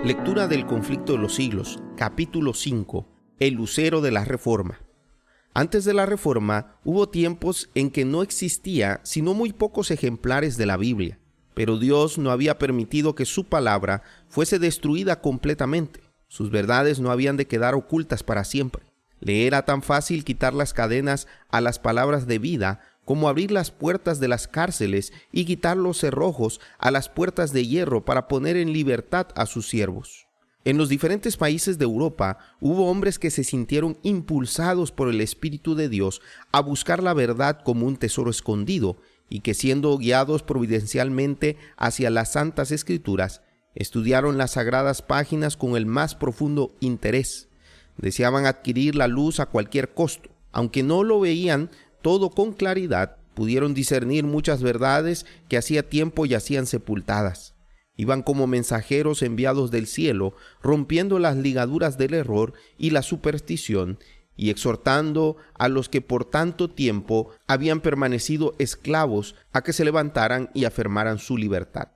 Lectura del Conflicto de los Siglos, capítulo 5, el lucero de la Reforma. Antes de la Reforma, hubo tiempos en que no existía sino muy pocos ejemplares de la Biblia, pero Dios no había permitido que su palabra fuese destruida completamente. Sus verdades no habían de quedar ocultas para siempre. Le era tan fácil quitar las cadenas a las palabras de vida como abrir las puertas de las cárceles y quitar los cerrojos a las puertas de hierro para poner en libertad a sus siervos. En los diferentes países de Europa hubo hombres que se sintieron impulsados por el Espíritu de Dios a buscar la verdad como un tesoro escondido y que, siendo guiados providencialmente hacia las Santas Escrituras, estudiaron las sagradas páginas con el más profundo interés. Deseaban adquirir la luz a cualquier costo. Aunque no lo veían todo con claridad, pudieron discernir muchas verdades que hacía tiempo yacían sepultadas. Iban como mensajeros enviados del cielo, rompiendo las ligaduras del error y la superstición, y exhortando a los que por tanto tiempo habían permanecido esclavos a que se levantaran y afirmaran su libertad.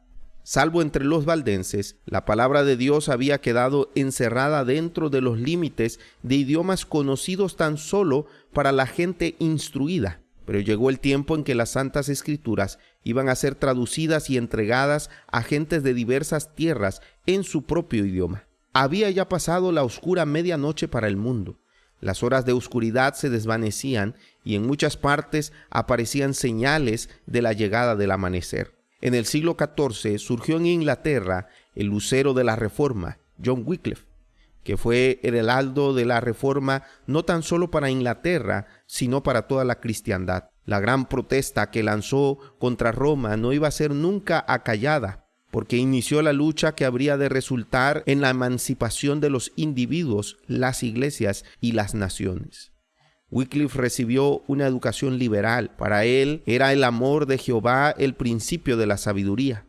Salvo entre los valdenses, la palabra de Dios había quedado encerrada dentro de los límites de idiomas conocidos tan solo para la gente instruida. Pero llegó el tiempo en que las Santas Escrituras iban a ser traducidas y entregadas a gentes de diversas tierras en su propio idioma. Había ya pasado la oscura medianoche para el mundo. Las horas de oscuridad se desvanecían y en muchas partes aparecían señales de la llegada del amanecer. En el siglo XIV surgió en Inglaterra el lucero de la Reforma, John Wycliffe, que fue el heraldo de la Reforma no tan solo para Inglaterra, sino para toda la cristiandad. La gran protesta que lanzó contra Roma no iba a ser nunca acallada, porque inició la lucha que habría de resultar en la emancipación de los individuos, las iglesias y las naciones. Wycliffe recibió una educación liberal. Para él era el amor de Jehová el principio de la sabiduría.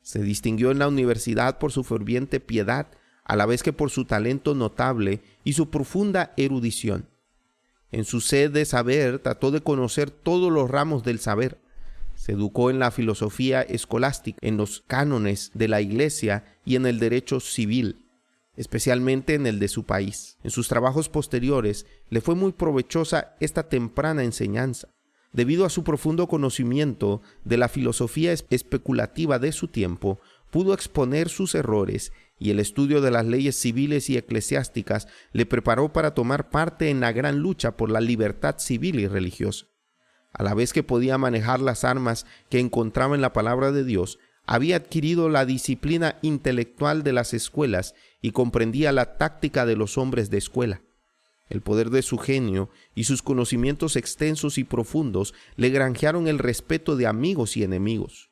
Se distinguió en la universidad por su ferviente piedad, a la vez que por su talento notable y su profunda erudición. En su sed de saber trató de conocer todos los ramos del saber. Se educó en la filosofía escolástica, en los cánones de la Iglesia y en el derecho civil, especialmente en el de su país. En sus trabajos posteriores le fue muy provechosa esta temprana enseñanza. Debido a su profundo conocimiento de la filosofía especulativa de su tiempo, pudo exponer sus errores y el estudio de las leyes civiles y eclesiásticas le preparó para tomar parte en la gran lucha por la libertad civil y religiosa. A la vez que podía manejar las armas que encontraba en la palabra de Dios, había adquirido la disciplina intelectual de las escuelas y comprendía la táctica de los hombres de escuela. El poder de su genio y sus conocimientos extensos y profundos le granjearon el respeto de amigos y enemigos.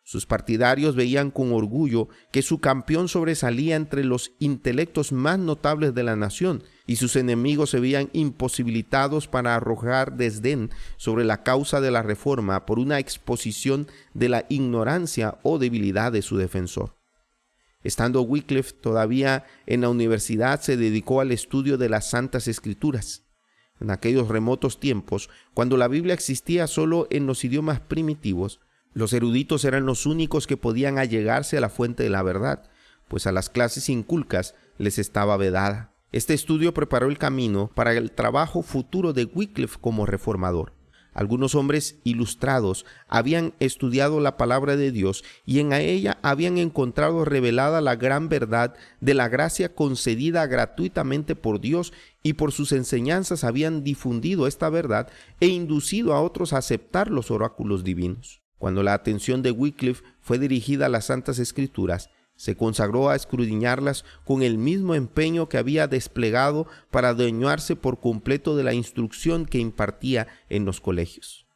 Sus partidarios veían con orgullo que su campeón sobresalía entre los intelectos más notables de la nación, y sus enemigos se veían imposibilitados para arrojar desdén sobre la causa de la Reforma por una exposición de la ignorancia o debilidad de su defensor. Estando Wycliffe todavía en la universidad, se dedicó al estudio de las Santas Escrituras. En aquellos remotos tiempos, cuando la Biblia existía solo en los idiomas primitivos, los eruditos eran los únicos que podían allegarse a la fuente de la verdad, pues a las clases inculcas les estaba vedada. Este estudio preparó el camino para el trabajo futuro de Wycliffe como reformador. Algunos hombres ilustrados habían estudiado la palabra de Dios y en ella habían encontrado revelada la gran verdad de la gracia concedida gratuitamente por Dios, y por sus enseñanzas habían difundido esta verdad e inducido a otros a aceptar los oráculos divinos. Cuando la atención de Wycliffe fue dirigida a las Santas Escrituras, se consagró a escudriñarlas con el mismo empeño que había desplegado para adueñarse por completo de la instrucción que impartía en los colegios.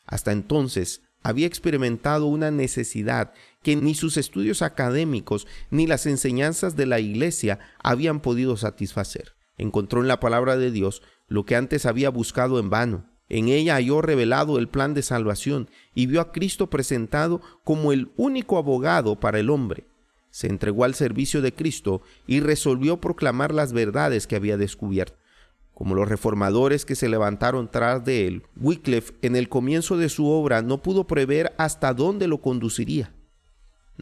Hasta entonces había experimentado una necesidad que ni sus estudios académicos ni las enseñanzas de la Iglesia habían podido satisfacer. Encontró en la palabra de Dios lo que antes había buscado en vano. En ella halló revelado el plan de salvación y vio a Cristo presentado como el único abogado para el hombre. Se entregó al servicio de Cristo y resolvió proclamar las verdades que había descubierto. Como los reformadores que se levantaron tras de él, Wycliffe en el comienzo de su obra no pudo prever hasta dónde lo conduciría.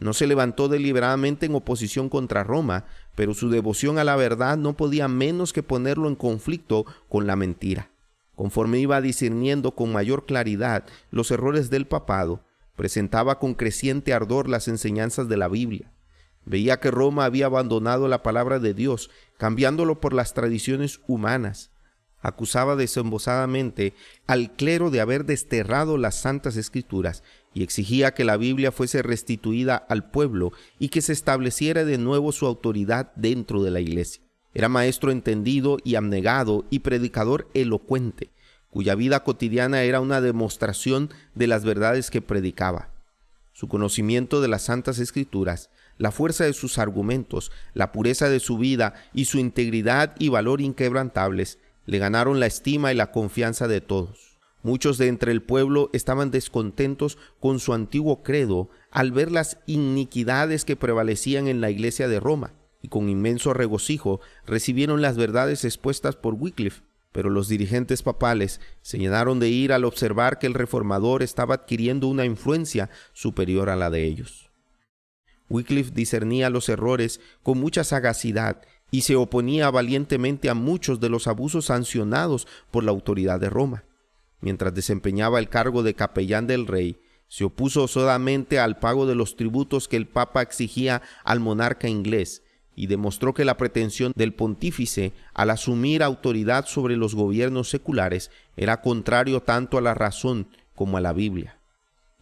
No se levantó deliberadamente en oposición contra Roma, pero su devoción a la verdad no podía menos que ponerlo en conflicto con la mentira. Conforme iba discerniendo con mayor claridad los errores del papado, presentaba con creciente ardor las enseñanzas de la Biblia. Veía que Roma había abandonado la palabra de Dios, cambiándolo por las tradiciones humanas. Acusaba desembosadamente al clero de haber desterrado las santas escrituras y exigía que la Biblia fuese restituida al pueblo y que se estableciera de nuevo su autoridad dentro de la iglesia. Era maestro entendido y abnegado y predicador elocuente, cuya vida cotidiana era una demostración de las verdades que predicaba. Su conocimiento de las santas escrituras, la fuerza de sus argumentos, la pureza de su vida y su integridad y valor inquebrantables le ganaron la estima y la confianza de todos. Muchos de entre el pueblo estaban descontentos con su antiguo credo al ver las iniquidades que prevalecían en la iglesia de Roma, y con inmenso regocijo recibieron las verdades expuestas por Wycliffe. Pero los dirigentes papales se llenaron de ira al observar que el reformador estaba adquiriendo una influencia superior a la de ellos. Wycliffe discernía los errores con mucha sagacidad y se oponía valientemente a muchos de los abusos sancionados por la autoridad de Roma. Mientras desempeñaba el cargo de capellán del rey, se opuso osodamente al pago de los tributos que el Papa exigía al monarca inglés y demostró que la pretensión del pontífice al asumir autoridad sobre los gobiernos seculares era contrario tanto a la razón como a la Biblia.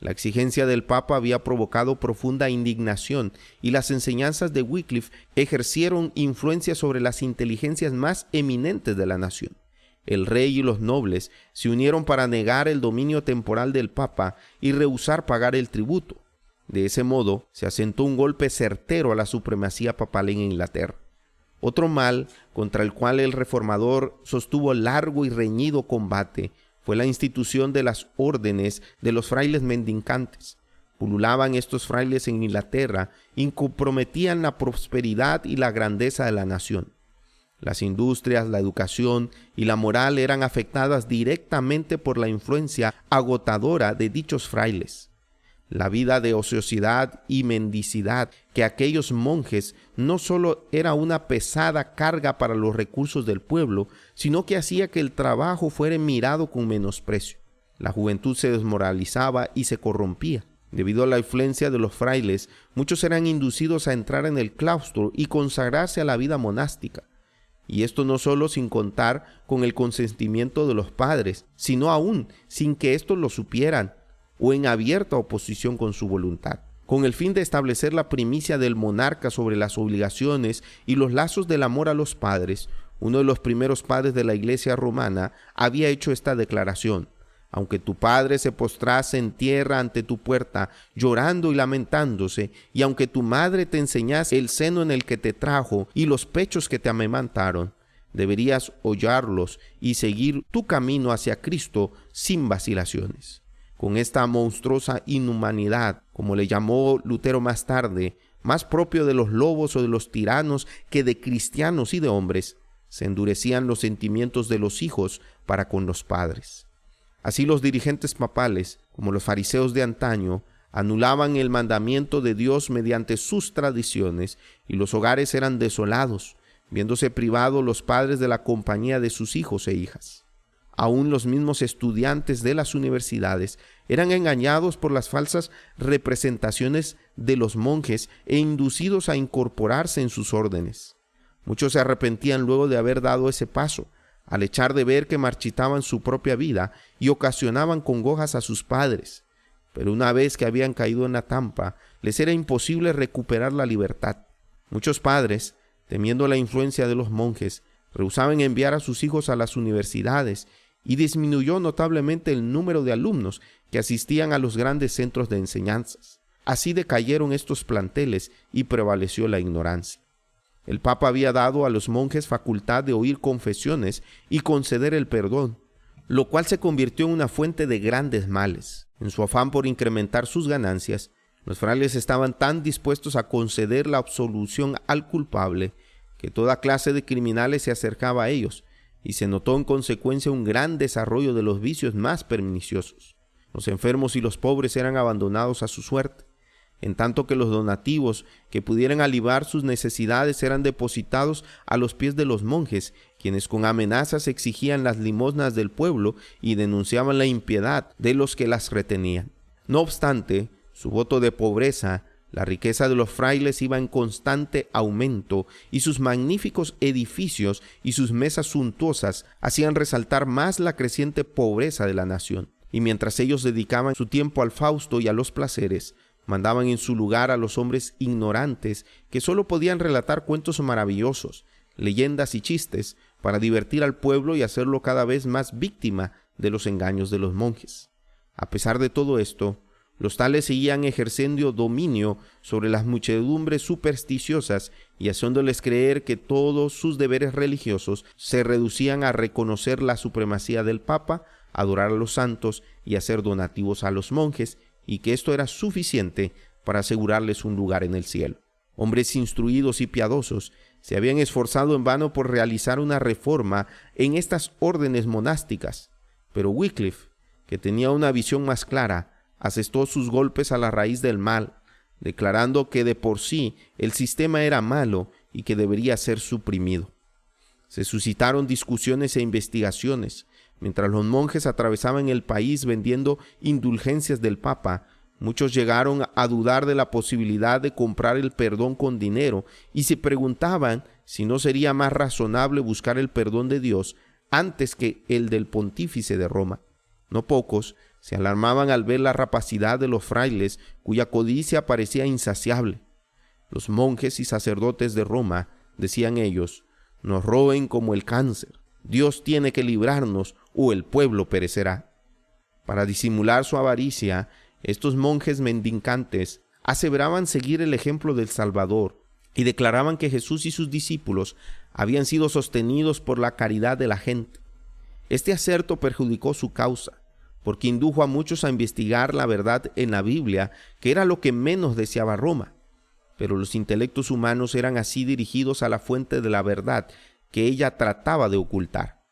La exigencia del Papa había provocado profunda indignación y las enseñanzas de Wycliffe ejercieron influencia sobre las inteligencias más eminentes de la nación. El rey y los nobles se unieron para negar el dominio temporal del Papa y rehusar pagar el tributo. De ese modo, se asentó un golpe certero a la supremacía papal en Inglaterra. Otro mal contra el cual el reformador sostuvo largo y reñido combate fue la institución de las órdenes de los frailes mendicantes. Pululaban estos frailes en Inglaterra y comprometían la prosperidad y la grandeza de la nación. Las industrias, la educación y la moral eran afectadas directamente por la influencia agotadora de dichos frailes. La vida de ociosidad y mendicidad que aquellos monjes no solo era una pesada carga para los recursos del pueblo, sino que hacía que el trabajo fuera mirado con menosprecio. La juventud se desmoralizaba y se corrompía. Debido a la influencia de los frailes, muchos eran inducidos a entrar en el claustro y consagrarse a la vida monástica. Y esto no solo sin contar con el consentimiento de los padres, sino aún sin que éstos lo supieran, o en abierta oposición con su voluntad. Con el fin de establecer la primicia del monarca sobre las obligaciones y los lazos del amor a los padres, uno de los primeros padres de la iglesia romana había hecho esta declaración: aunque tu padre se postrase en tierra ante tu puerta, llorando y lamentándose, y aunque tu madre te enseñase el seno en el que te trajo y los pechos que te amamantaron, deberías hollarlos y seguir tu camino hacia Cristo sin vacilaciones. Con esta monstruosa inhumanidad, como le llamó Lutero más tarde, más propio de los lobos o de los tiranos que de cristianos y de hombres, se endurecían los sentimientos de los hijos para con los padres. Así los dirigentes papales, como los fariseos de antaño, anulaban el mandamiento de Dios mediante sus tradiciones, y los hogares eran desolados, viéndose privados los padres de la compañía de sus hijos e hijas. Aún los mismos estudiantes de las universidades eran engañados por las falsas representaciones de los monjes e inducidos a incorporarse en sus órdenes. Muchos se arrepentían luego de haber dado ese paso, al echar de ver que marchitaban su propia vida y ocasionaban congojas a sus padres. Pero una vez que habían caído en la trampa, les era imposible recuperar la libertad. Muchos padres, temiendo la influencia de los monjes, rehusaban enviar a sus hijos a las universidades, y disminuyó notablemente el número de alumnos que asistían a los grandes centros de enseñanzas. Así decayeron estos planteles y prevaleció la ignorancia. El Papa había dado a los monjes facultad de oír confesiones y conceder el perdón, lo cual se convirtió en una fuente de grandes males. En su afán por incrementar sus ganancias, los frailes estaban tan dispuestos a conceder la absolución al culpable que toda clase de criminales se acercaba a ellos, y se notó en consecuencia un gran desarrollo de los vicios más perniciosos. Los enfermos y los pobres eran abandonados a su suerte. en tanto que los donativos que pudieran aliviar sus necesidades eran depositados a los pies de los monjes, quienes con amenazas exigían las limosnas del pueblo y denunciaban la impiedad de los que las retenían. No obstante, su voto de pobreza, la riqueza de los frailes iba en constante aumento y sus magníficos edificios y sus mesas suntuosas hacían resaltar más la creciente pobreza de la nación. Y mientras ellos dedicaban su tiempo al fausto y a los placeres, mandaban en su lugar a los hombres ignorantes que solo podían relatar cuentos maravillosos, leyendas y chistes para divertir al pueblo y hacerlo cada vez más víctima de los engaños de los monjes. A pesar de todo esto, los tales seguían ejerciendo dominio sobre las muchedumbres supersticiosas y haciéndoles creer que todos sus deberes religiosos se reducían a reconocer la supremacía del Papa, adorar a los santos y hacer donativos a los monjes, y que esto era suficiente para asegurarles un lugar en el cielo. Hombres instruidos y piadosos se habían esforzado en vano por realizar una reforma en estas órdenes monásticas, pero Wycliffe, que tenía una visión más clara, asestó sus golpes a la raíz del mal, declarando que de por sí el sistema era malo y que debería ser suprimido. Se suscitaron discusiones e investigaciones. Mientras los monjes atravesaban el país vendiendo indulgencias del Papa, muchos llegaron a dudar de la posibilidad de comprar el perdón con dinero y se preguntaban si no sería más razonable buscar el perdón de Dios antes que el del pontífice de Roma. No pocos se alarmaban al ver la rapacidad de los frailes, cuya codicia parecía insaciable. Los monjes y sacerdotes de Roma, decían ellos, nos roben como el cáncer. Dios tiene que librarnos o el pueblo perecerá. Para disimular su avaricia, estos monjes mendicantes aseveraban seguir el ejemplo del Salvador y declaraban que Jesús y sus discípulos habían sido sostenidos por la caridad de la gente. Este aserto perjudicó su causa, porque indujo a muchos a investigar la verdad en la Biblia, que era lo que menos deseaba Roma. Pero los intelectos humanos eran así dirigidos a la fuente de la verdad que ella trataba de ocultar.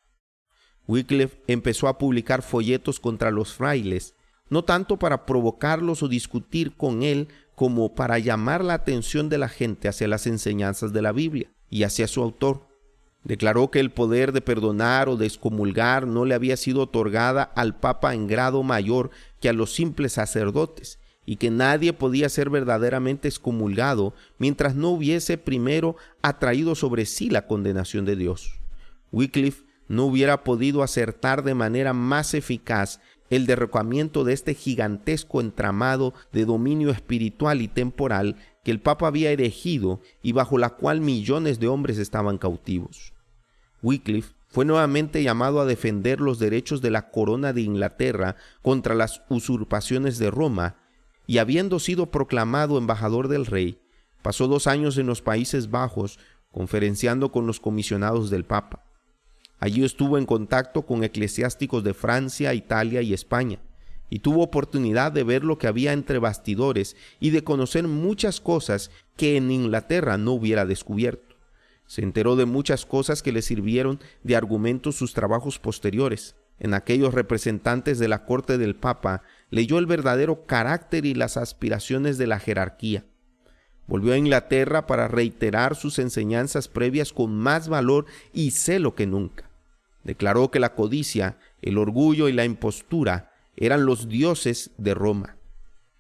Wycliffe empezó a publicar folletos contra los frailes, no tanto para provocarlos o discutir con él, como para llamar la atención de la gente hacia las enseñanzas de la Biblia y hacia su autor. Declaró que el poder de perdonar o de excomulgar no le había sido otorgada al Papa en grado mayor que a los simples sacerdotes, y que nadie podía ser verdaderamente excomulgado mientras no hubiese primero atraído sobre sí la condenación de Dios. Wycliffe no hubiera podido acertar de manera más eficaz el derrocamiento de este gigantesco entramado de dominio espiritual y temporal que el Papa había erigido y bajo la cual millones de hombres estaban cautivos. Wycliffe fue nuevamente llamado a defender los derechos de la corona de Inglaterra contra las usurpaciones de Roma, y habiendo sido proclamado embajador del rey, pasó 2 años en los Países Bajos conferenciando con los comisionados del Papa. Allí estuvo en contacto con eclesiásticos de Francia, Italia y España, y tuvo oportunidad de ver lo que había entre bastidores y de conocer muchas cosas que en Inglaterra no hubiera descubierto. Se enteró de muchas cosas que le sirvieron de argumento sus trabajos posteriores. En aquellos representantes de la corte del Papa leyó el verdadero carácter y las aspiraciones de la jerarquía. Volvió a Inglaterra para reiterar sus enseñanzas previas con más valor y celo que nunca. Declaró que la codicia, el orgullo y la impostura eran los dioses de Roma.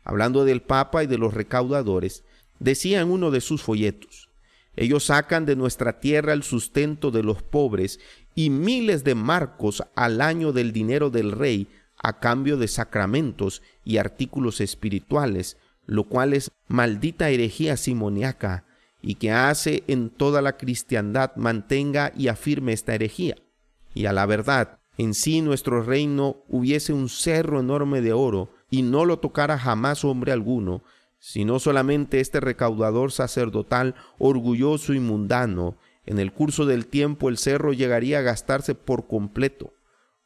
Hablando del Papa y de los recaudadores, decía en uno de sus folletos: ellos sacan de nuestra tierra el sustento de los pobres y miles de marcos al año del dinero del rey a cambio de sacramentos y artículos espirituales, lo cual es maldita herejía simoniaca, y que hace en toda la cristiandad mantenga y afirme esta herejía. Y a la verdad, en sí nuestro reino hubiese un cerro enorme de oro, y no lo tocara jamás hombre alguno, sino solamente este recaudador sacerdotal orgulloso y mundano. En el curso del tiempo el cerro llegaría a gastarse por completo,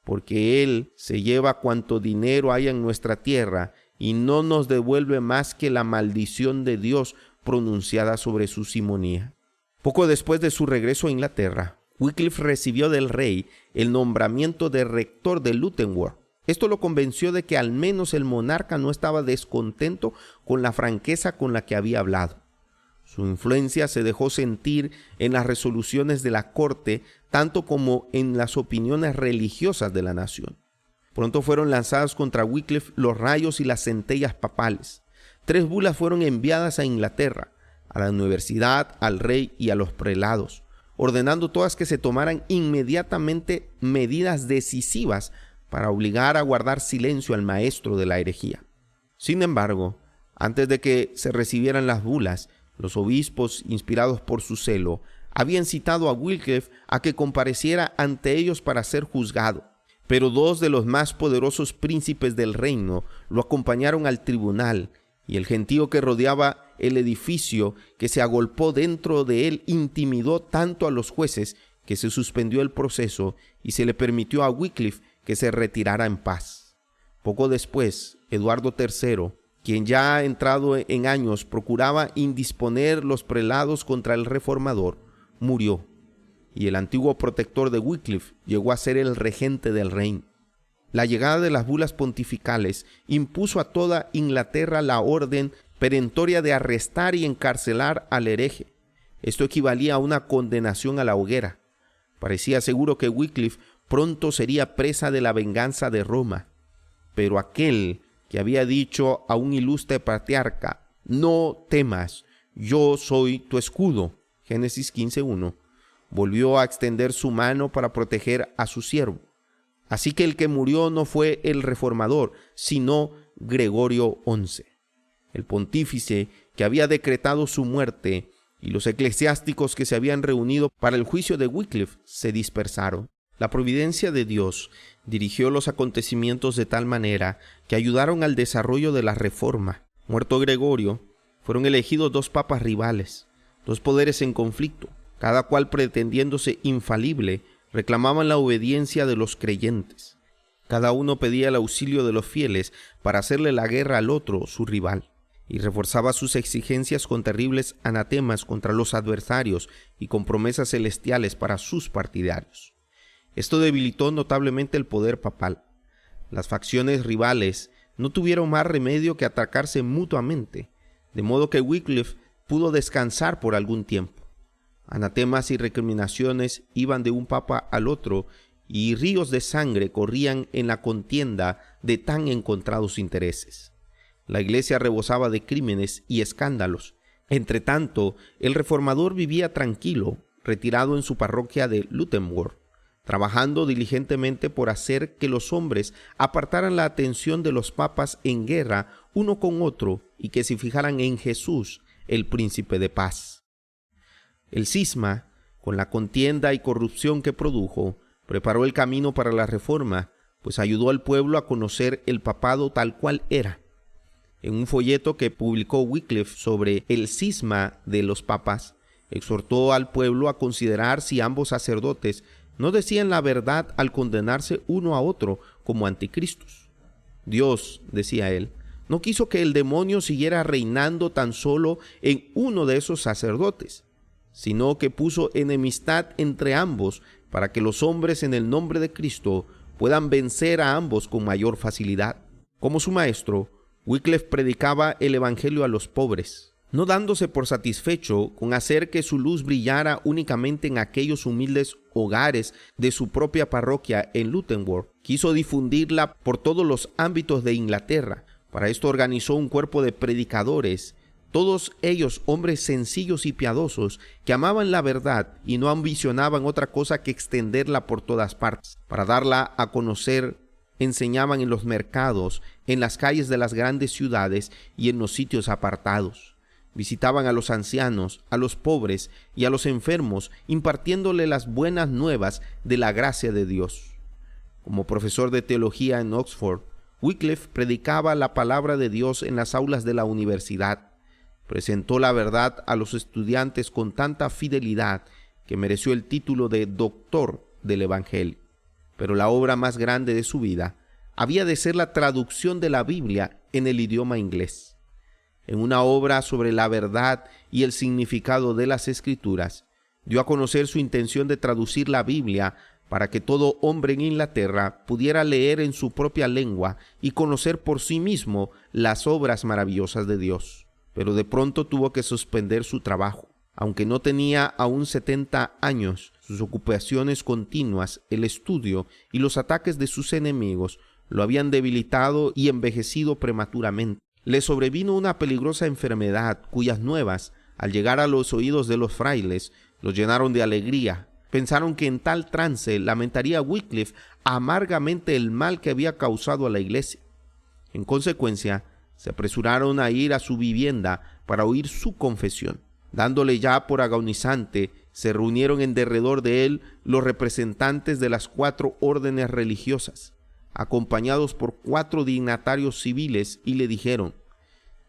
porque él se lleva cuanto dinero haya en nuestra tierra y no nos devuelve más que la maldición de Dios pronunciada sobre su simonía. Poco después de su regreso a Inglaterra, Wycliffe recibió del rey el nombramiento de rector de Luttenworth. Esto lo convenció de que al menos el monarca no estaba descontento con la franqueza con la que había hablado. Su influencia se dejó sentir en las resoluciones de la corte, tanto como en las opiniones religiosas de la nación. Pronto fueron lanzadas contra Wycliffe los rayos y las centellas papales. 3 bulas fueron enviadas a Inglaterra, a la universidad, al rey y a los prelados, ordenando todas que se tomaran inmediatamente medidas decisivas para obligar a guardar silencio al maestro de la herejía. Sin embargo, antes de que se recibieran las bulas, los obispos, inspirados por su celo, habían citado a Wycliffe a que compareciera ante ellos para ser juzgado. Pero 2 de los más poderosos príncipes del reino lo acompañaron al tribunal, y el gentío que rodeaba el edificio, que se agolpó dentro de él, intimidó tanto a los jueces que se suspendió el proceso y se le permitió a Wycliffe que se retirara en paz. Poco después, Eduardo III, quien ya entrado en años procuraba indisponer los prelados contra el reformador, murió, y el antiguo protector de Wycliffe llegó a ser el regente del reino. La llegada de las bulas pontificales impuso a toda Inglaterra la orden perentoria de arrestar y encarcelar al hereje. Esto equivalía a una condenación a la hoguera. Parecía seguro que Wycliffe pronto sería presa de la venganza de Roma, pero aquel que había dicho a un ilustre patriarca: «No temas, yo soy tu escudo», Génesis 15:1, volvió a extender su mano para proteger a su siervo. Así que el que murió no fue el reformador, sino Gregorio XI, el pontífice que había decretado su muerte, y los eclesiásticos que se habían reunido para el juicio de Wycliffe se dispersaron. La providencia de Dios dirigió los acontecimientos de tal manera que ayudaron al desarrollo de la Reforma. Muerto Gregorio, fueron elegidos 2 papas rivales, 2 poderes en conflicto, cada cual pretendiéndose infalible, reclamaban la obediencia de los creyentes. Cada uno pedía el auxilio de los fieles para hacerle la guerra al otro, su rival, y reforzaba sus exigencias con terribles anatemas contra los adversarios y con promesas celestiales para sus partidarios. Esto debilitó notablemente el poder papal. Las facciones rivales no tuvieron más remedio que atacarse mutuamente, de modo que Wycliffe pudo descansar por algún tiempo. Anatemas y recriminaciones iban de un papa al otro, y ríos de sangre corrían en la contienda de tan encontrados intereses. La iglesia rebosaba de crímenes y escándalos. Entretanto, el reformador vivía tranquilo, retirado en su parroquia de Luttenworth, trabajando diligentemente por hacer que los hombres apartaran la atención de los papas en guerra uno con otro y que se fijaran en Jesús, el príncipe de paz. El cisma, con la contienda y corrupción que produjo, preparó el camino para la reforma, pues ayudó al pueblo a conocer el papado tal cual era. En un folleto que publicó Wycliffe sobre el cisma de los papas, exhortó al pueblo a considerar si ambos sacerdotes no decían la verdad al condenarse uno a otro como anticristos. Dios, decía él, no quiso que el demonio siguiera reinando tan solo en uno de esos sacerdotes, sino que puso enemistad entre ambos para que los hombres en el nombre de Cristo puedan vencer a ambos con mayor facilidad. Como su maestro, Wycliffe predicaba el evangelio a los pobres, no dándose por satisfecho con hacer que su luz brillara únicamente en aquellos humildes hogares de su propia parroquia en Luttenworth. Quiso difundirla por todos los ámbitos de Inglaterra. Para esto organizó un cuerpo de predicadores, todos ellos hombres sencillos y piadosos que amaban la verdad y no ambicionaban otra cosa que extenderla por todas partes. Para darla a conocer, enseñaban en los mercados, en las calles de las grandes ciudades y en los sitios apartados. Visitaban a los ancianos, a los pobres y a los enfermos, impartiéndole las buenas nuevas de la gracia de Dios. Como profesor de teología en Oxford, Wycliffe predicaba la palabra de Dios en las aulas de la universidad. Presentó la verdad a los estudiantes con tanta fidelidad que mereció el título de doctor del Evangelio. Pero la obra más grande de su vida había de ser la traducción de la Biblia en el idioma inglés. En una obra sobre la verdad y el significado de las Escrituras, dio a conocer su intención de traducir la Biblia para que todo hombre en Inglaterra pudiera leer en su propia lengua y conocer por sí mismo las obras maravillosas de Dios. Pero de pronto tuvo que suspender su trabajo. Aunque no tenía aún 70 años, sus ocupaciones continuas, el estudio y los ataques de sus enemigos lo habían debilitado y envejecido prematuramente. Le sobrevino una peligrosa enfermedad cuyas nuevas, al llegar a los oídos de los frailes, los llenaron de alegría. Pensaron que en tal trance lamentaría Wycliffe amargamente el mal que había causado a la iglesia. En consecuencia, se apresuraron a ir a su vivienda para oír su confesión. Dándole ya por agonizante, se reunieron en derredor de él los representantes de las 4 órdenes religiosas, acompañados por 4 dignatarios civiles, y le dijeron: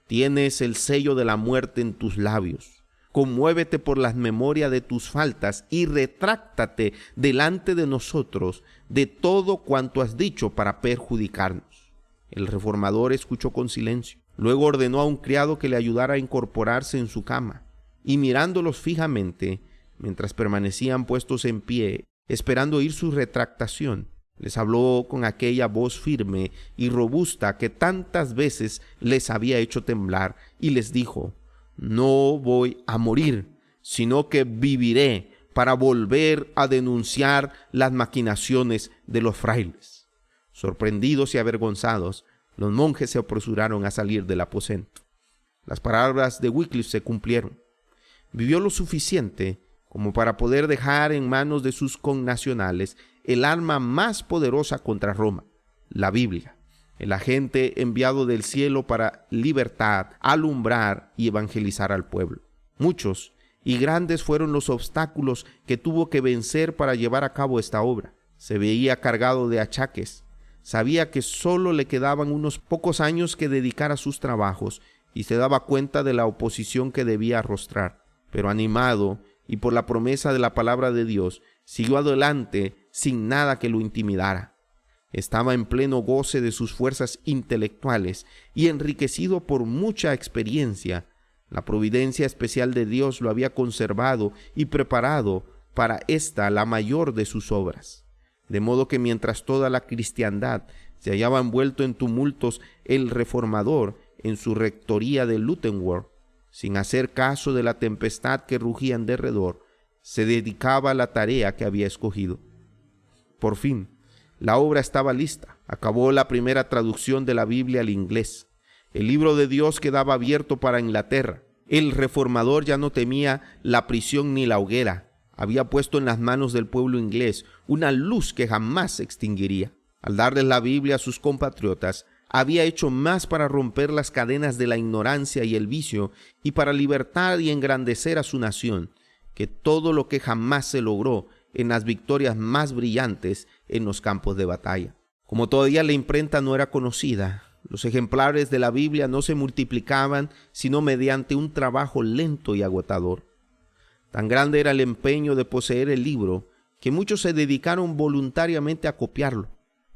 «Tienes el sello de la muerte en tus labios. Conmuévete por la memoria de tus faltas y retráctate delante de nosotros de todo cuanto has dicho para perjudicarnos». El reformador escuchó con silencio. Luego ordenó a un criado que le ayudara a incorporarse en su cama, y mirándolos fijamente, mientras permanecían puestos en pie, esperando oír su retractación, les habló con aquella voz firme y robusta que tantas veces les había hecho temblar, y les dijo: «No voy a morir, sino que viviré para volver a denunciar las maquinaciones de los frailes». Sorprendidos y avergonzados, los monjes se apresuraron a salir del aposento. Las palabras de Wycliffe se cumplieron. Vivió lo suficiente como para poder dejar en manos de sus connacionales el arma más poderosa contra Roma, la Biblia, el agente enviado del cielo para libertad, alumbrar y evangelizar al pueblo. Muchos y grandes fueron los obstáculos que tuvo que vencer para llevar a cabo esta obra. Se veía cargado de achaques. Sabía que solo le quedaban unos pocos años que dedicar a sus trabajos y se daba cuenta de la oposición que debía arrostrar. Pero animado y por la promesa de la palabra de Dios, siguió adelante sin nada que lo intimidara. Estaba en pleno goce de sus fuerzas intelectuales y enriquecido por mucha experiencia. La providencia especial de Dios lo había conservado y preparado para esta, la mayor de sus obras. De modo que mientras toda la cristiandad se hallaba envuelto en tumultos, el reformador, en su rectoría de Luttenworth, sin hacer caso de la tempestad que rugía en derredor, se dedicaba a la tarea que había escogido. Por fin, la obra estaba lista. Acabó la primera traducción de la Biblia al inglés. El libro de Dios quedaba abierto para Inglaterra. El reformador ya no temía la prisión ni la hoguera. Había puesto en las manos del pueblo inglés una luz que jamás se extinguiría. Al darles la Biblia a sus compatriotas, había hecho más para romper las cadenas de la ignorancia y el vicio y para libertar y engrandecer a su nación, que todo lo que jamás se logró en las victorias más brillantes en los campos de batalla. Como todavía la imprenta no era conocida, los ejemplares de la Biblia no se multiplicaban sino mediante un trabajo lento y agotador. Tan grande era el empeño de poseer el libro que muchos se dedicaron voluntariamente a copiarlo.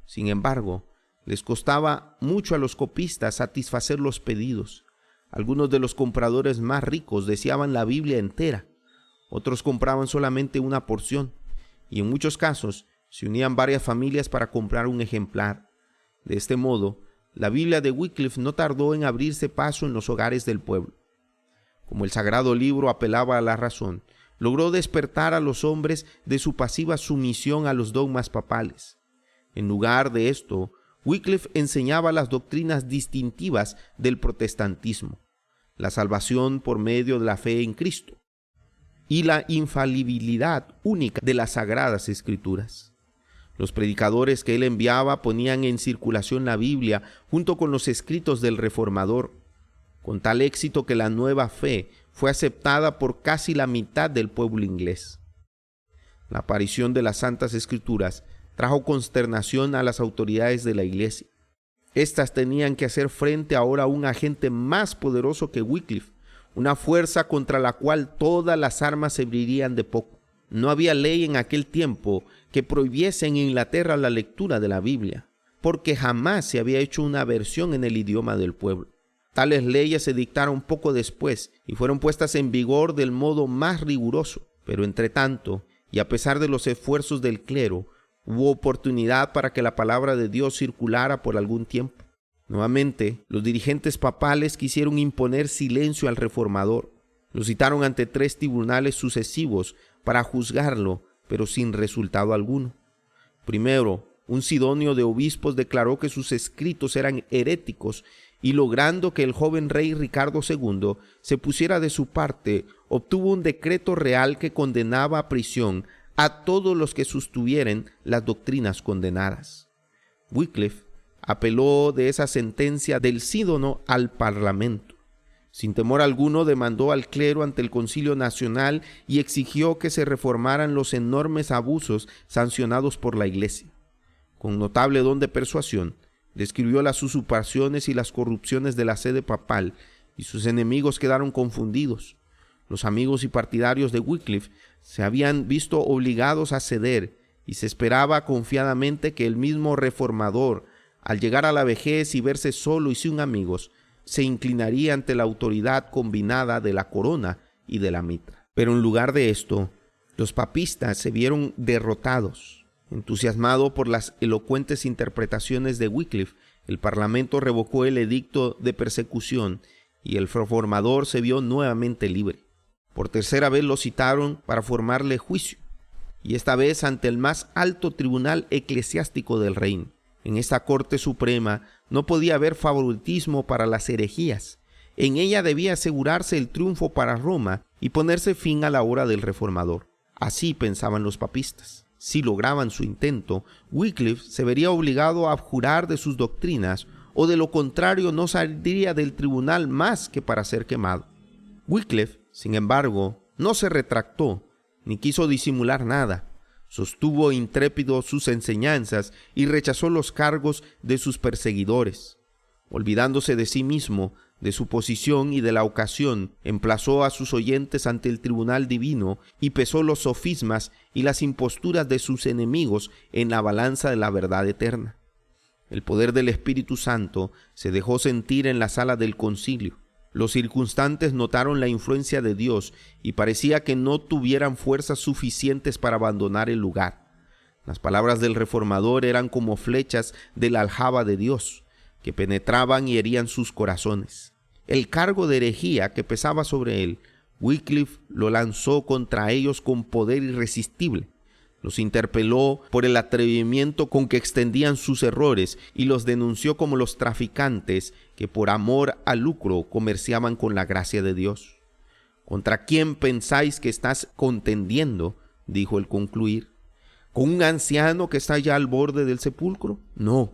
Sin embargo, les costaba mucho a los copistas satisfacer los pedidos. Algunos de los compradores más ricos deseaban la Biblia entera, otros compraban solamente una porción, y en muchos casos se unían varias familias para comprar un ejemplar. De este modo, la Biblia de Wycliffe no tardó en abrirse paso en los hogares del pueblo. Como el sagrado libro apelaba a la razón, logró despertar a los hombres de su pasiva sumisión a los dogmas papales. En lugar de esto, Wycliffe enseñaba las doctrinas distintivas del protestantismo, la salvación por medio de la fe en Cristo y la infalibilidad única de las Sagradas Escrituras. Los predicadores que él enviaba ponían en circulación la Biblia junto con los escritos del reformador, con tal éxito que la nueva fe fue aceptada por casi la mitad del pueblo inglés. La aparición de las Santas Escrituras trajo consternación a las autoridades de la iglesia. Estas tenían que hacer frente ahora a un agente más poderoso que Wycliffe, una fuerza contra la cual todas las armas servirían de poco. No había ley en aquel tiempo que prohibiese en Inglaterra la lectura de la Biblia, porque jamás se había hecho una versión en el idioma del pueblo. Tales leyes se dictaron poco después y fueron puestas en vigor del modo más riguroso, pero entre tanto, y a pesar de los esfuerzos del clero, Hubo oportunidad para que la palabra de Dios circulara por algún tiempo. Nuevamente, los dirigentes papales quisieron imponer silencio al reformador. Lo citaron ante 3 tribunales sucesivos para juzgarlo, pero sin resultado alguno. Primero, un sidonio de obispos declaró que sus escritos eran heréticos y, logrando que el joven rey Ricardo II se pusiera de su parte, obtuvo un decreto real que condenaba a prisión a todos los que sostuvieran las doctrinas condenadas. Wycliffe apeló de esa sentencia del sínodo al Parlamento. Sin temor alguno demandó al clero ante el Concilio Nacional y exigió que se reformaran los enormes abusos sancionados por la Iglesia. Con notable don de persuasión, describió las usurpaciones y las corrupciones de la sede papal, y sus enemigos quedaron confundidos. Los amigos y partidarios de Wycliffe se habían visto obligados a ceder, y se esperaba confiadamente que el mismo reformador, al llegar a la vejez y verse solo y sin amigos, se inclinaría ante la autoridad combinada de la corona y de la mitra. Pero en lugar de esto, los papistas se vieron derrotados. Entusiasmado por las elocuentes interpretaciones de Wycliffe, el Parlamento revocó el edicto de persecución y el reformador se vio nuevamente libre. Por tercera vez lo citaron para formarle juicio, y esta vez ante el más alto tribunal eclesiástico del reino. En esta Corte Suprema no podía haber favoritismo para las herejías. En ella debía asegurarse el triunfo para Roma y ponerse fin a la obra del reformador. Así pensaban los papistas. Si lograban su intento, Wycliffe se vería obligado a abjurar de sus doctrinas, o de lo contrario no saldría del tribunal más que para ser quemado. Wycliffe, sin embargo, no se retractó, ni quiso disimular nada. Sostuvo intrépido sus enseñanzas y rechazó los cargos de sus perseguidores. Olvidándose de sí mismo, de su posición y de la ocasión, emplazó a sus oyentes ante el tribunal divino y pesó los sofismas y las imposturas de sus enemigos en la balanza de la verdad eterna. El poder del Espíritu Santo se dejó sentir en la sala del concilio. Los circunstantes notaron la influencia de Dios y parecía que no tuvieran fuerzas suficientes para abandonar el lugar. Las palabras del reformador eran como flechas de la aljaba de Dios, que penetraban y herían sus corazones. El cargo de herejía que pesaba sobre él, Wycliffe lo lanzó contra ellos con poder irresistible. Los interpeló por el atrevimiento con que extendían sus errores y los denunció como los traficantes que por amor al lucro comerciaban con la gracia de Dios. ¿Contra quién pensáis que estás contendiendo?, dijo al concluir. ¿Con un anciano que está ya al borde del sepulcro? No,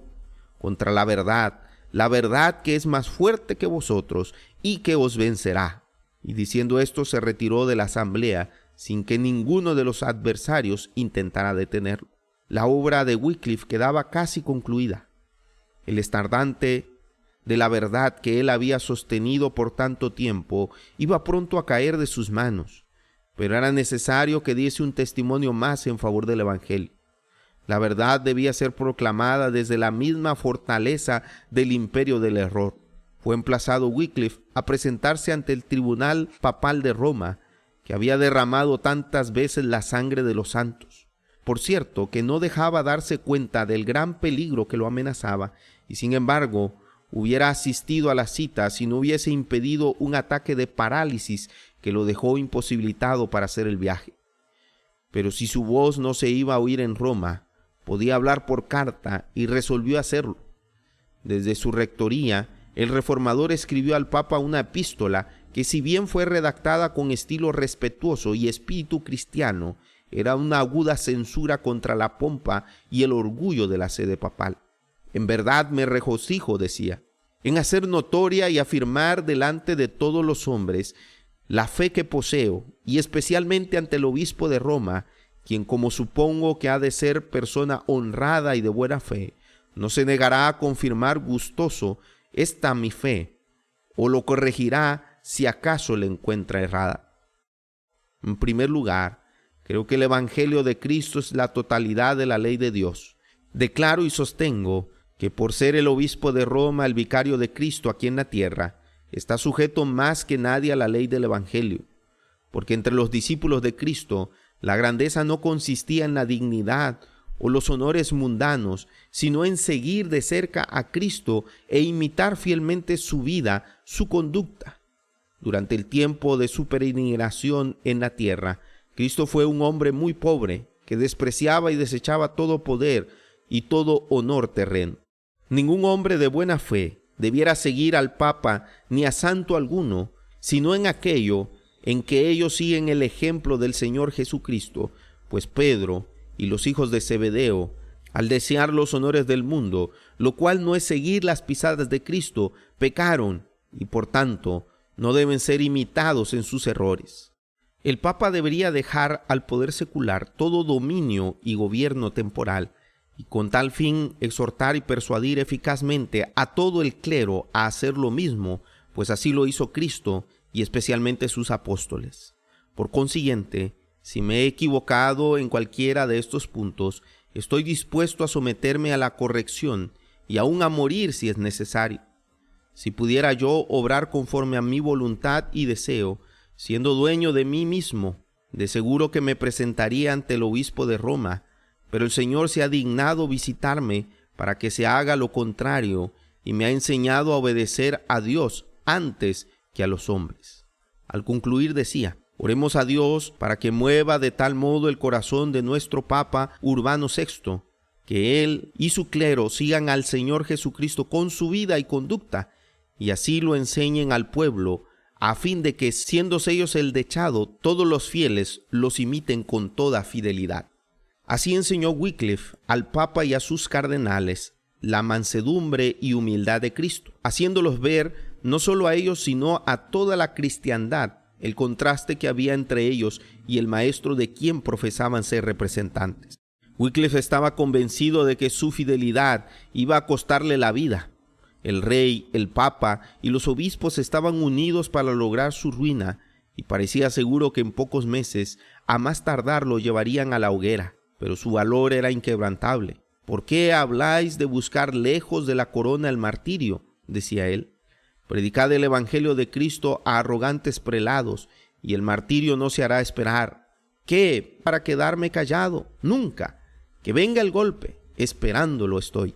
contra la verdad que es más fuerte que vosotros y que os vencerá. Y diciendo esto se retiró de la asamblea sin que ninguno de los adversarios intentara detenerlo. La obra de Wycliffe quedaba casi concluida. El estandarte de la verdad que él había sostenido por tanto tiempo iba pronto a caer de sus manos, pero era necesario que diese un testimonio más en favor del Evangelio. La verdad debía ser proclamada desde la misma fortaleza del imperio del error. Fue emplazado Wycliffe a presentarse ante el tribunal papal de Roma, que había derramado tantas veces la sangre de los santos. Por cierto, que no dejaba darse cuenta del gran peligro que lo amenazaba, y sin embargo, hubiera asistido a la cita si no hubiese impedido un ataque de parálisis que lo dejó imposibilitado para hacer el viaje. Pero si su voz no se iba a oír en Roma, podía hablar por carta y resolvió hacerlo. Desde su rectoría, el reformador escribió al Papa una epístola que, si bien fue redactada con estilo respetuoso y espíritu cristiano, era una aguda censura contra la pompa y el orgullo de la sede papal. En verdad me regocijo, decía, en hacer notoria y afirmar delante de todos los hombres la fe que poseo, y especialmente ante el obispo de Roma, quien, como supongo que ha de ser persona honrada y de buena fe, no se negará a confirmar gustoso esta mi fe, o lo corregirá si acaso le encuentra errada. En primer lugar, creo que el Evangelio de Cristo es la totalidad de la ley de Dios. Declaro y sostengo que por ser el obispo de Roma el vicario de Cristo aquí en la tierra, está sujeto más que nadie a la ley del Evangelio, porque entre los discípulos de Cristo la grandeza no consistía en la dignidad o los honores mundanos, sino en seguir de cerca a Cristo e imitar fielmente su vida, su conducta. Durante el tiempo de su peregrinación en la tierra, Cristo fue un hombre muy pobre, que despreciaba y desechaba todo poder y todo honor terreno. Ningún hombre de buena fe debiera seguir al Papa ni a santo alguno, sino en aquello en que ellos siguen el ejemplo del Señor Jesucristo, pues Pedro y los hijos de Zebedeo, al desear los honores del mundo, lo cual no es seguir las pisadas de Cristo, pecaron y por tanto no deben ser imitados en sus errores. El Papa debería dejar al poder secular todo dominio y gobierno temporal, y con tal fin exhortar y persuadir eficazmente a todo el clero a hacer lo mismo, pues así lo hizo Cristo y especialmente sus apóstoles. Por consiguiente, si me he equivocado en cualquiera de estos puntos, estoy dispuesto a someterme a la corrección y aún a morir si es necesario. Si pudiera yo obrar conforme a mi voluntad y deseo, siendo dueño de mí mismo, de seguro que me presentaría ante el obispo de Roma, pero el Señor se ha dignado visitarme para que se haga lo contrario y me ha enseñado a obedecer a Dios antes que a los hombres. Al concluir decía: oremos a Dios para que mueva de tal modo el corazón de nuestro Papa Urbano VI, que él y su clero sigan al Señor Jesucristo con su vida y conducta, y así lo enseñen al pueblo, a fin de que, siendo ellos el dechado, todos los fieles los imiten con toda fidelidad. Así enseñó Wycliffe al Papa y a sus cardenales la mansedumbre y humildad de Cristo, haciéndolos ver no solo a ellos, sino a toda la cristiandad, el contraste que había entre ellos y el maestro de quien profesaban ser representantes. Wycliffe estaba convencido de que su fidelidad iba a costarle la vida. El rey, el papa y los obispos estaban unidos para lograr su ruina, y parecía seguro que en pocos meses, a más tardar, lo llevarían a la hoguera. Pero su valor era inquebrantable. ¿Por qué habláis de buscar lejos de la corona el martirio?, decía él. Predicad el evangelio de Cristo a arrogantes prelados, y el martirio no se hará esperar. ¿Qué? ¿Para quedarme callado? Nunca. Que venga el golpe, esperándolo estoy.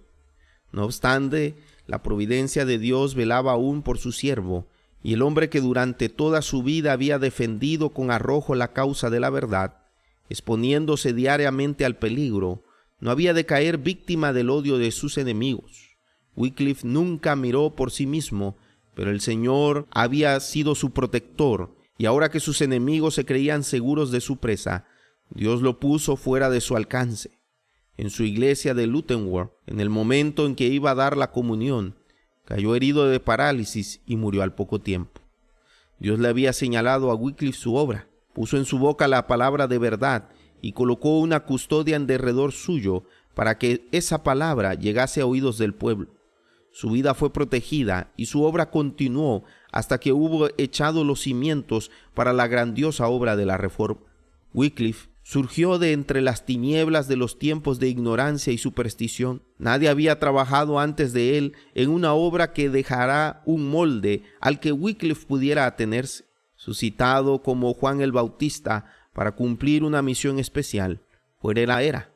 No obstante, la providencia de Dios velaba aún por su siervo, y el hombre que durante toda su vida había defendido con arrojo la causa de la verdad, exponiéndose diariamente al peligro, no había de caer víctima del odio de sus enemigos. Wycliffe nunca miró por sí mismo, pero el Señor había sido su protector, y ahora que sus enemigos se creían seguros de su presa, Dios lo puso fuera de su alcance. En su iglesia de Luttenworth, en el momento en que iba a dar la comunión, cayó herido de parálisis y murió al poco tiempo. Dios le había señalado a Wycliffe su obra, puso en su boca la palabra de verdad y colocó una custodia en derredor suyo para que esa palabra llegase a oídos del pueblo. Su vida fue protegida y su obra continuó hasta que hubo echado los cimientos para la grandiosa obra de la Reforma. Wycliffe surgió de entre las tinieblas de los tiempos de ignorancia y superstición. Nadie había trabajado antes de él en una obra que dejará un molde al que Wycliffe pudiera atenerse. Suscitado como Juan el Bautista para cumplir una misión especial, fuera la era.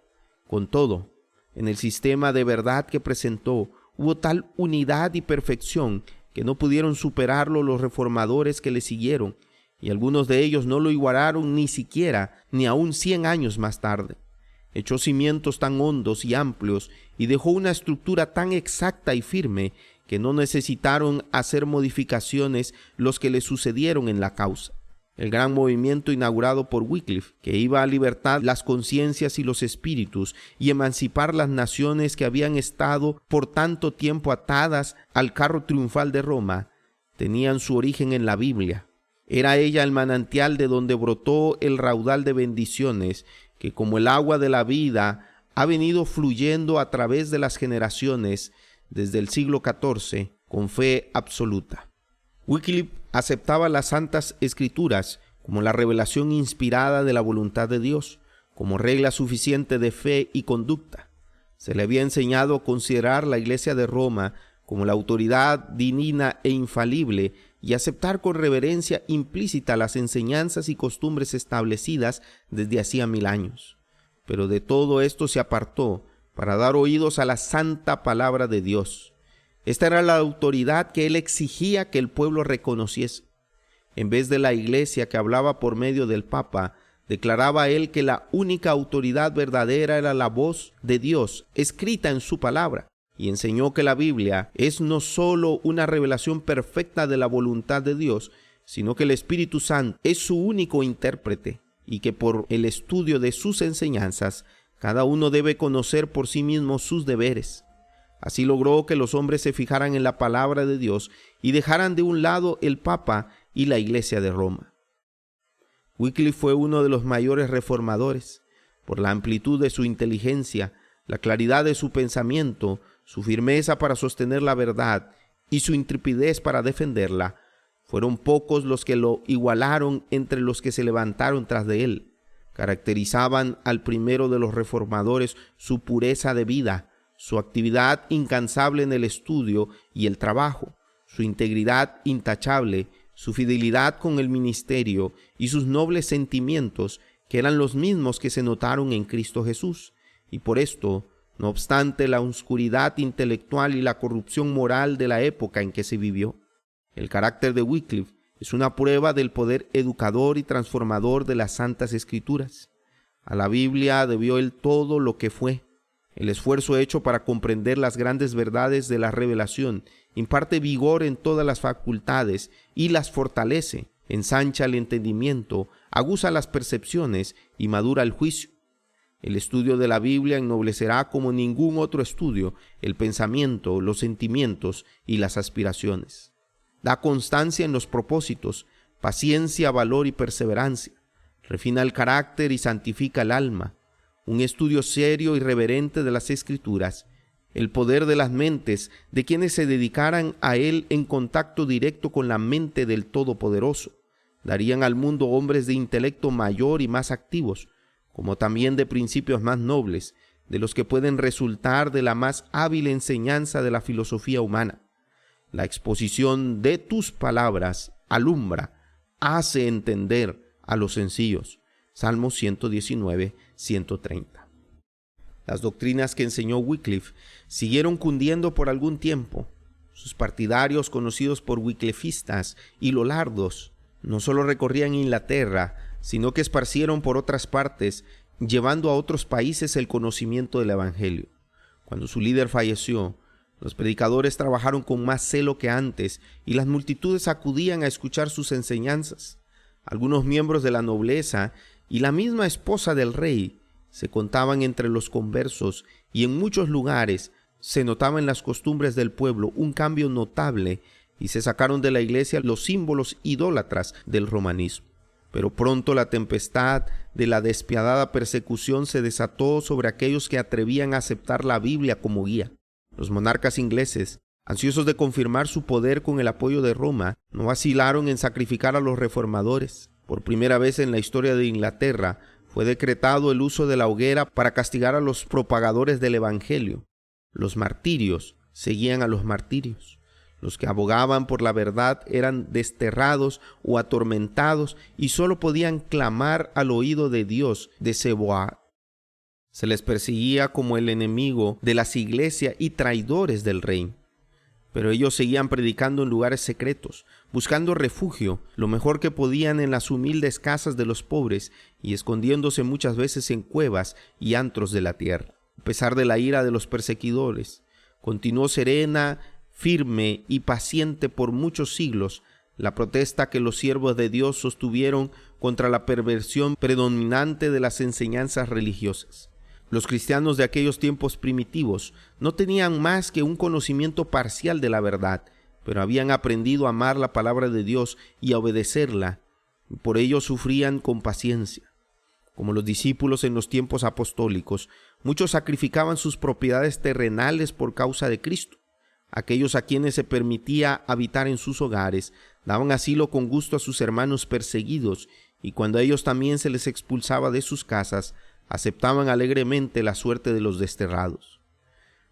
Con todo, en el sistema de verdad que presentó, hubo tal unidad y perfección que no pudieron superarlo los reformadores que le siguieron, y algunos de ellos no lo igualaron ni siquiera, ni aún 100 años más tarde. Echó cimientos tan hondos y amplios y dejó una estructura tan exacta y firme que no necesitaron hacer modificaciones los que le sucedieron en la causa. El gran movimiento inaugurado por Wycliffe, que iba a libertar las conciencias y los espíritus y emancipar las naciones que habían estado por tanto tiempo atadas al carro triunfal de Roma, tenían su origen en la Biblia. Era ella el manantial de donde brotó el raudal de bendiciones que, como el agua de la vida, ha venido fluyendo a través de las generaciones desde el siglo XIV con fe absoluta. Wycliffe aceptaba las Santas Escrituras como la revelación inspirada de la voluntad de Dios, como regla suficiente de fe y conducta. Se le había enseñado a considerar la Iglesia de Roma como la autoridad divina e infalible y aceptar con reverencia implícita las enseñanzas y costumbres establecidas desde hacía 1000 años. pero de todo esto se apartó para dar oídos a la santa palabra de Dios. Esta era la autoridad que él exigía que el pueblo reconociese. En vez de la iglesia que hablaba por medio del Papa, declaraba él que la única autoridad verdadera era la voz de Dios escrita en su palabra, y enseñó que la Biblia es no solo una revelación perfecta de la voluntad de Dios, sino que el Espíritu Santo es su único intérprete, y que por el estudio de sus enseñanzas, cada uno debe conocer por sí mismo sus deberes. Así logró que los hombres se fijaran en la palabra de Dios y dejaran de un lado el Papa y la Iglesia de Roma. Wycliffe fue uno de los mayores reformadores. Por la amplitud de su inteligencia, la claridad de su pensamiento, su firmeza para sostener la verdad y su intrepidez para defenderla, fueron pocos los que lo igualaron entre los que se levantaron tras de él. Caracterizaban al primero de los reformadores su pureza de vida, su actividad incansable en el estudio y el trabajo, su integridad intachable, su fidelidad con el ministerio y sus nobles sentimientos, que eran los mismos que se notaron en Cristo Jesús. Y por esto, no obstante la oscuridad intelectual y la corrupción moral de la época en que se vivió, el carácter de Wycliffe es una prueba del poder educador y transformador de las Santas Escrituras. A la Biblia debió él todo lo que fue. El esfuerzo hecho para comprender las grandes verdades de la revelación imparte vigor en todas las facultades y las fortalece, ensancha el entendimiento, aguza las percepciones y madura el juicio. El estudio de la Biblia ennoblecerá como ningún otro estudio el pensamiento, los sentimientos y las aspiraciones. Da constancia en los propósitos, paciencia, valor y perseverancia. Refina el carácter y santifica el alma. Un estudio serio y reverente de las Escrituras, el poder de las mentes de quienes se dedicaran a él en contacto directo con la mente del Todopoderoso, darían al mundo hombres de intelecto mayor y más activos, como también de principios más nobles, de los que pueden resultar de la más hábil enseñanza de la filosofía humana. La exposición de tus palabras alumbra, hace entender a los sencillos. Salmos 119, 130. Las doctrinas que enseñó Wycliffe siguieron cundiendo por algún tiempo. Sus partidarios, conocidos por wyclifistas y lolardos, no solo recorrían Inglaterra, sino que esparcieron por otras partes, llevando a otros países el conocimiento del Evangelio. Cuando su líder falleció, los predicadores trabajaron con más celo que antes y las multitudes acudían a escuchar sus enseñanzas. Algunos miembros de la nobleza y la misma esposa del rey se contaban entre los conversos, y en muchos lugares se notaba en las costumbres del pueblo un cambio notable, y se sacaron de la iglesia los símbolos idólatras del romanismo. Pero pronto la tempestad de la despiadada persecución se desató sobre aquellos que atrevían a aceptar la Biblia como guía. Los monarcas ingleses, ansiosos de confirmar su poder con el apoyo de Roma, no vacilaron en sacrificar a los reformadores. Por primera vez en la historia de Inglaterra fue decretado el uso de la hoguera para castigar a los propagadores del Evangelio. Los martirios seguían a los martirios. Los que abogaban por la verdad eran desterrados o atormentados y solo podían clamar al oído de Dios de Seboá. Se les perseguía como el enemigo de las iglesias y traidores del rey. Pero ellos seguían predicando en lugares secretos, buscando refugio, lo mejor que podían en las humildes casas de los pobres y escondiéndose muchas veces en cuevas y antros de la tierra. A pesar de la ira de los perseguidores, continuó serena, firme y paciente por muchos siglos la protesta que los siervos de Dios sostuvieron contra la perversión predominante de las enseñanzas religiosas. Los cristianos de aquellos tiempos primitivos no tenían más que un conocimiento parcial de la verdad, pero habían aprendido a amar la palabra de Dios y a obedecerla, y por ello sufrían con paciencia. Como los discípulos en los tiempos apostólicos, muchos sacrificaban sus propiedades terrenales por causa de Cristo. Aquellos a quienes se permitía habitar en sus hogares daban asilo con gusto a sus hermanos perseguidos, y cuando a ellos también se les expulsaba de sus casas, aceptaban alegremente la suerte de los desterrados.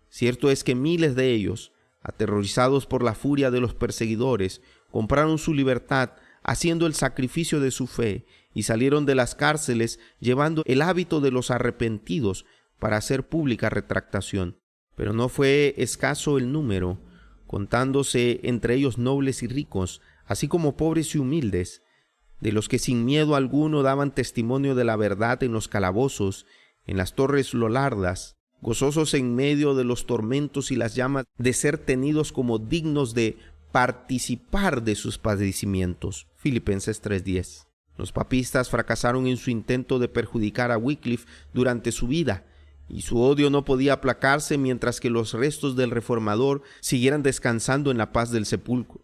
Cierto es que miles de ellos, aterrorizados por la furia de los perseguidores, compraron su libertad haciendo el sacrificio de su fe y salieron de las cárceles llevando el hábito de los arrepentidos para hacer pública retractación. Pero no fue escaso el número, contándose entre ellos nobles y ricos, así como pobres y humildes, de los que sin miedo alguno daban testimonio de la verdad en los calabozos, en las torres lolardas, gozosos en medio de los tormentos y las llamas, de ser tenidos como dignos de participar de sus padecimientos. Filipenses 3:10. Los papistas fracasaron en su intento de perjudicar a Wycliffe durante su vida, y su odio no podía aplacarse mientras que los restos del reformador siguieran descansando en la paz del sepulcro.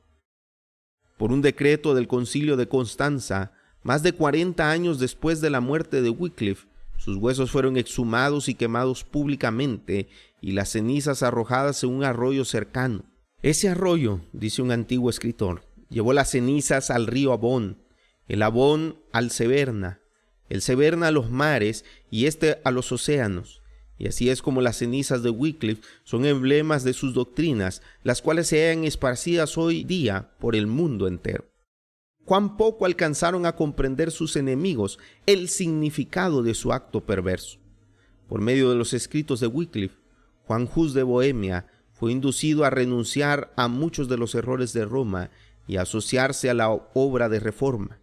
Por un decreto del Concilio de Constanza, más de 40 años después de la muerte de Wycliffe, sus huesos fueron exhumados y quemados públicamente y las cenizas arrojadas en un arroyo cercano. Ese arroyo, dice un antiguo escritor, llevó las cenizas al río Avon, el Avon al Severna, el Severna a los mares y este a los océanos. Y así es como las cenizas de Wycliffe son emblemas de sus doctrinas, las cuales se hallan esparcidas hoy día por el mundo entero. Cuán poco alcanzaron a comprender sus enemigos el significado de su acto perverso. Por medio de los escritos de Wycliffe, Juan Hus de Bohemia fue inducido a renunciar a muchos de los errores de Roma y a asociarse a la obra de reforma.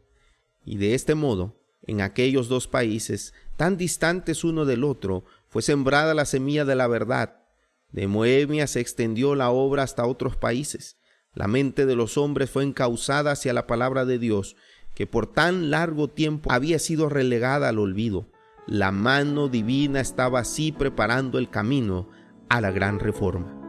Y de este modo, en aquellos dos países, tan distantes uno del otro, fue sembrada la semilla de la verdad. De Bohemia se extendió la obra hasta otros países. La mente de los hombres fue encauzada hacia la palabra de Dios, que por tan largo tiempo había sido relegada al olvido. La mano divina estaba así preparando el camino a la gran reforma.